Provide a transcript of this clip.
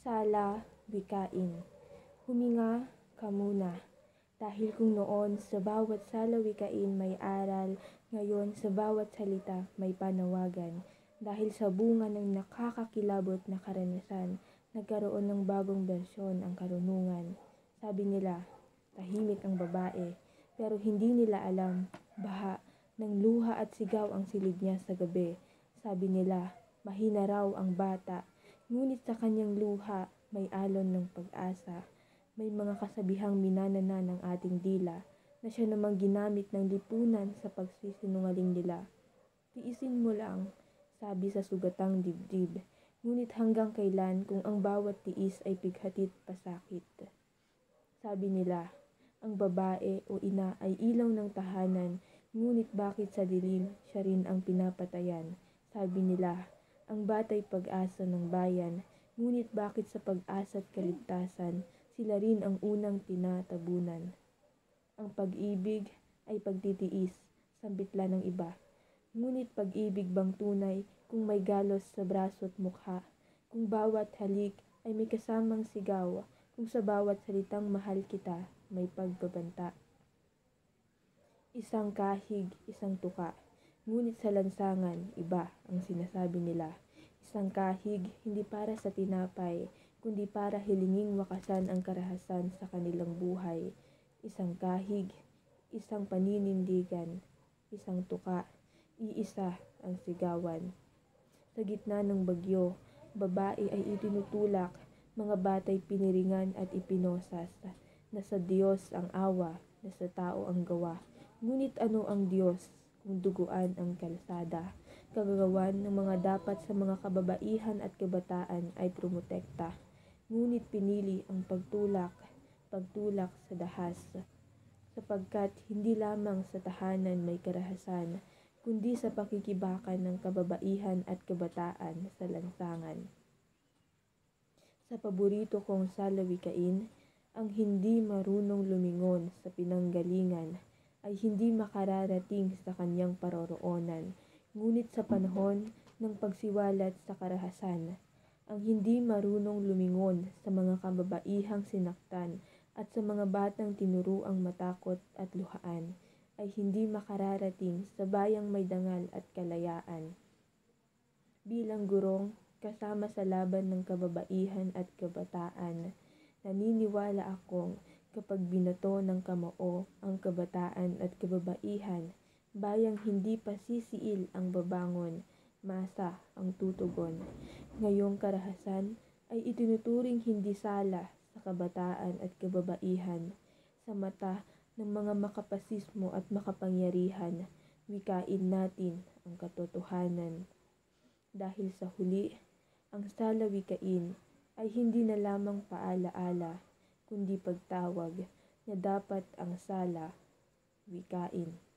Sala, wikain. Huminga ka muna. Dahil kung noon sa bawat salawikain may aral, ngayon sa bawat salita may panawagan. Dahil sa bunga ng nakakakilabot na karanasan, nagkaroon ng bagong bersyon ang karunungan. Sabi nila, tahimik ang babae, pero hindi nila alam, baha ng luha at sigaw ang silid niya sa gabi. Sabi nila, mahina raw ang bata, ngunit sa kanyang luha may alon ng pag-asa. May mga kasabihang minanana ng ating dila na siya namang ginamit ng lipunan sa pagsisinungaling nila. Tiisin mo lang, sabi sa sugatang dibdib, ngunit hanggang kailan kung ang bawat tiis ay pighatit pasakit. Sabi nila, ang babae o ina ay ilaw ng tahanan, ngunit bakit sa dilim siya rin ang pinapatayan? Sabi nila, ang bata'y pag-asa ng bayan, ngunit bakit sa pag-asa at kaligtasan, sila rin ang unang tinatabunan. Ang pag-ibig ay pagtitiis, sambitla ng iba. Ngunit pag-ibig bang tunay kung may galos sa braso at mukha? Kung bawat halik ay may kasamang sigaw, kung sa bawat salitang mahal kita may pagbabanta. Isang kahig, isang tuka, ngunit sa lansangan, iba ang sinasabi nila. Isang kahig, hindi para sa tinapay, kundi para hilinging wakasan ang karahasan sa kanilang buhay. Isang kahig, isang paninindigan, isang tuka, iisa ang sigawan. Sa gitna ng bagyo, babae ay itinutulak, mga bata'y piniringan at ipinosas. Nasa Diyos ang awa, nasa tao ang gawa. Ngunit ano ang Diyos kung duguan ang kalsada? Kagagawan ng mga dapat sa mga kababaihan at kabataan ay promotekta. Ngunit pinili ang pagtulak sa dahas. Sapagkat hindi lamang sa tahanan may karahasan, kundi sa pakikibakan ng kababaihan at kabataan sa lansangan. Sa paborito kong salawikain, ang hindi marunong lumingon sa pinanggalingan ay hindi makararating sa kanyang paroroonan, ngunit sa panahon ng pagsiwalat sa karahasan, ang hindi marunong lumingon sa mga kababaihang sinaktan at sa mga batang tinuruang matakot at luhaan, ay hindi makararating sa bayang may dangal at kalayaan. Bilang gurong, kasama sa laban ng kababaihan at kabataan, naniniwala akong kapag binato ng kamao ang kabataan at kababaihan, bayang hindi pa sisiil ang babangon, masa ang tutugon. Ngayong karahasan ay itinuturing hindi sala sa kabataan at kababaihan. Sa mata ng mga makapasismo at makapangyarihan, wikain natin ang katotohanan. Dahil sa huli, ang salawikain ay hindi na lamang paalaala, kundi pagtawag na dapat ang sala wikain.